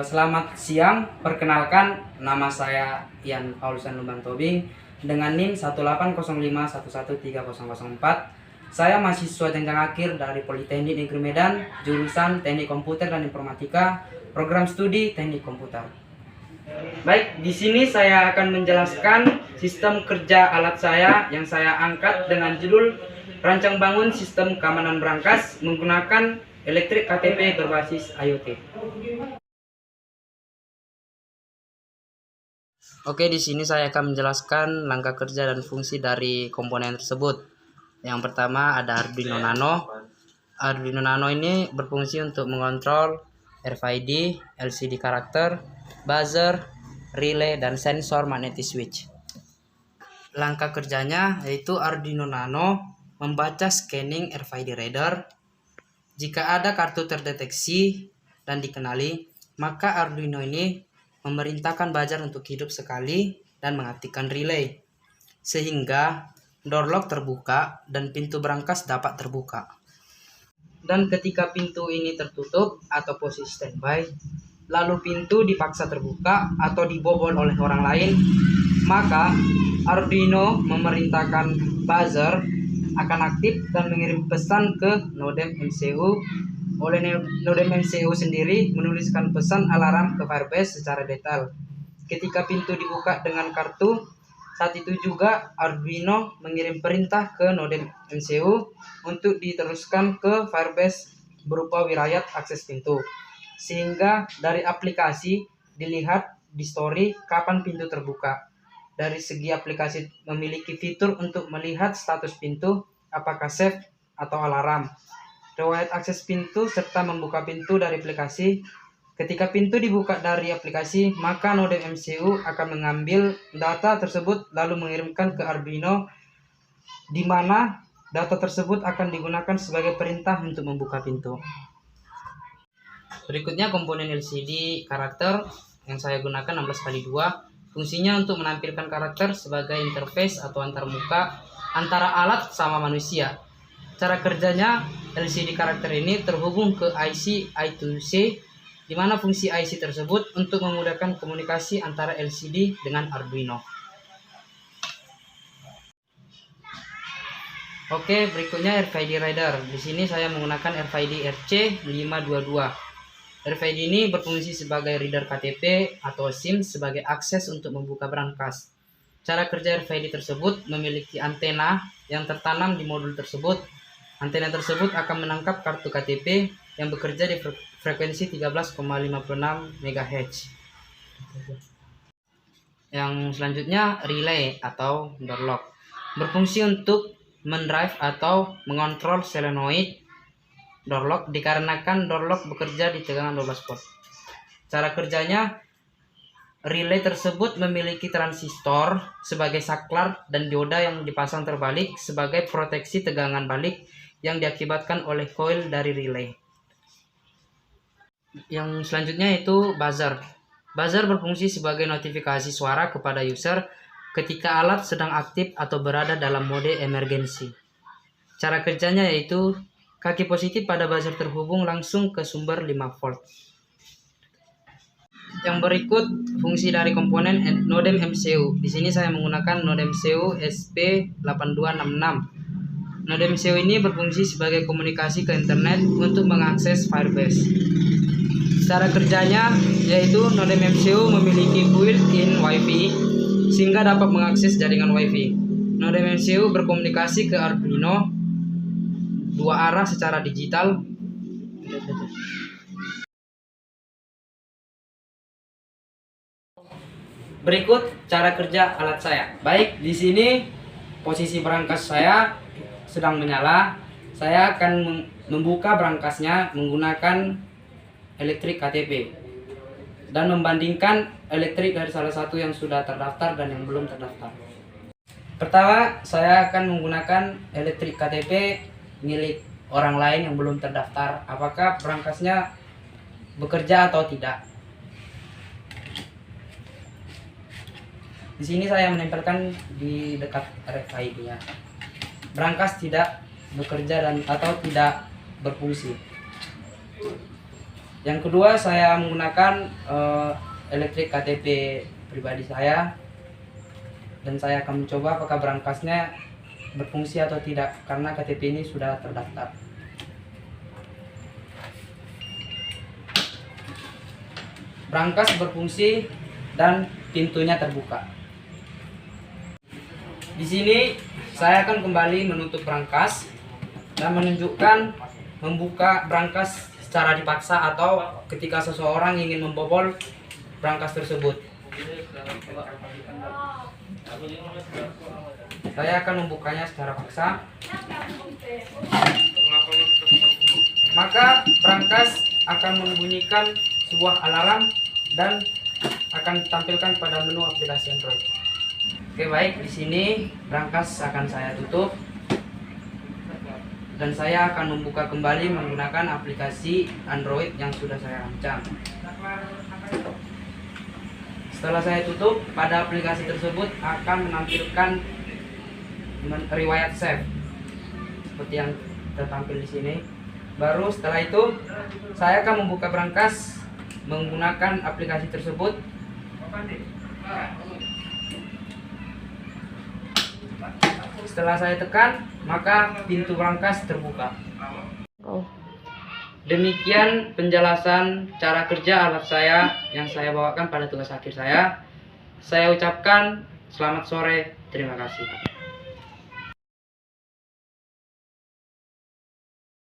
Selamat siang, perkenalkan nama saya Ian Paulusan Lumbang Tobing dengan NIM 180511304. Saya mahasiswa jenjang akhir dari Politeknik Negeri Medan, jurusan Teknik Komputer dan Informatika, program studi Teknik Komputer. Baik, di sini saya akan menjelaskan sistem kerja alat saya yang saya angkat dengan judul Rancang Bangun Sistem Keamanan Berangkas menggunakan elektrik KTP berbasis IoT. Oke, di sini saya akan menjelaskan langkah kerja dan fungsi dari komponen tersebut. Yang pertama ada Arduino Nano. Arduino Nano ini berfungsi untuk mengontrol RFID, LCD karakter, buzzer, relay, dan sensor magnetic switch. Langkah kerjanya yaitu Arduino Nano membaca scanning RFID reader. Jika ada kartu terdeteksi dan dikenali, maka Arduino ini memerintahkan buzzer untuk hidup sekali dan mengaktifkan relay, sehingga door lock terbuka dan pintu berangkas dapat terbuka. Dan ketika pintu ini tertutup atau posisi standby, lalu pintu dipaksa terbuka atau dibobol oleh orang lain, maka Arduino memerintahkan buzzer akan aktif dan mengirim pesan ke modem MCU. Oleh modem MCU sendiri menuliskan pesan alarm ke Firebase secara detail. Ketika pintu dibuka dengan kartu, saat itu juga Arduino mengirim perintah ke modem MCU untuk diteruskan ke Firebase berupa wirayat akses pintu, sehingga dari aplikasi dilihat di story kapan pintu terbuka. Dari segi aplikasi memiliki fitur untuk melihat status pintu, apakah save atau alarm, riwayat akses pintu, serta membuka pintu dari aplikasi. Ketika pintu dibuka dari aplikasi, maka modem MCU akan mengambil data tersebut lalu mengirimkan ke Arduino, di mana data tersebut akan digunakan sebagai perintah untuk membuka pintu. Berikutnya komponen LCD karakter yang saya gunakan 16x2. Fungsinya untuk menampilkan karakter sebagai interface atau antarmuka antara alat sama manusia. Cara kerjanya, LCD karakter ini terhubung ke IC I2C, di mana fungsi IC tersebut untuk memudahkan komunikasi antara LCD dengan Arduino. Oke, berikutnya RFID reader. Di sini saya menggunakan RFID RC522. RFID ini berfungsi sebagai reader KTP atau SIM sebagai akses untuk membuka berangkas. Cara kerja RFID tersebut memiliki antena yang tertanam di modul tersebut. Antena tersebut akan menangkap kartu KTP yang bekerja di frekuensi 13,56 MHz. Yang selanjutnya relay atau door lock. Berfungsi untuk mendrive atau mengontrol solenoid door lock dikarenakan door lock bekerja di tegangan 12 volt. Cara kerjanya, relay tersebut memiliki transistor sebagai saklar dan dioda yang dipasang terbalik sebagai proteksi tegangan balik yang diakibatkan oleh koil dari relay. Yang selanjutnya itu buzzer. Buzzer berfungsi sebagai notifikasi suara kepada user ketika alat sedang aktif atau berada dalam mode emergensi. Cara kerjanya yaitu kaki positif pada buzzer terhubung langsung ke sumber 5 volt. Yang berikut fungsi dari komponen modem MCU. Di sini saya menggunakan modem MCU SP8266. Modem MCU ini berfungsi sebagai komunikasi ke internet untuk mengakses Firebase. Cara kerjanya yaitu modem MCU memiliki built-in Wi-Fi sehingga dapat mengakses jaringan Wi-Fi. Modem MCU berkomunikasi ke Arduino dua arah secara digital. Berikut cara kerja alat saya. Baik, di sini posisi berangkas saya sedang menyala. Saya akan membuka berangkasnya menggunakan elektrik KTP dan membandingkan elektrik dari salah satu yang sudah terdaftar dan yang belum terdaftar. Pertama, saya akan menggunakan elektrik KTP milik orang lain yang belum terdaftar. Apakah berangkasnya bekerja atau tidak? Di sini saya menempelkan di dekat RFID-nya. Berangkas tidak bekerja dan atau tidak berfungsi. Yang kedua, saya menggunakan elektrik KTP pribadi saya, dan saya akan mencoba apakah berangkasnya berfungsi atau tidak, karena KTP ini sudah terdaftar. Berangkas berfungsi dan pintunya terbuka. Di sini saya akan kembali menutup berangkas dan menunjukkan membuka berangkas secara dipaksa atau ketika seseorang ingin membobol berangkas tersebut. Saya akan membukanya secara paksa. Maka berangkas akan membunyikan sebuah alarm dan akan ditampilkan pada menu aplikasi Android. Oke, baik, di sini berangkas akan saya tutup dan saya akan membuka kembali menggunakan aplikasi Android yang sudah saya rancang. Setelah saya tutup, pada aplikasi tersebut akan menampilkan riwayat save seperti yang tertampil di sini. Baru setelah itu saya akan membuka berangkas menggunakan aplikasi tersebut. Setelah saya tekan, maka pintu berangkas terbuka. Demikian penjelasan cara kerja alat saya yang saya bawakan pada tugas akhir saya. Saya ucapkan selamat sore, terima kasih.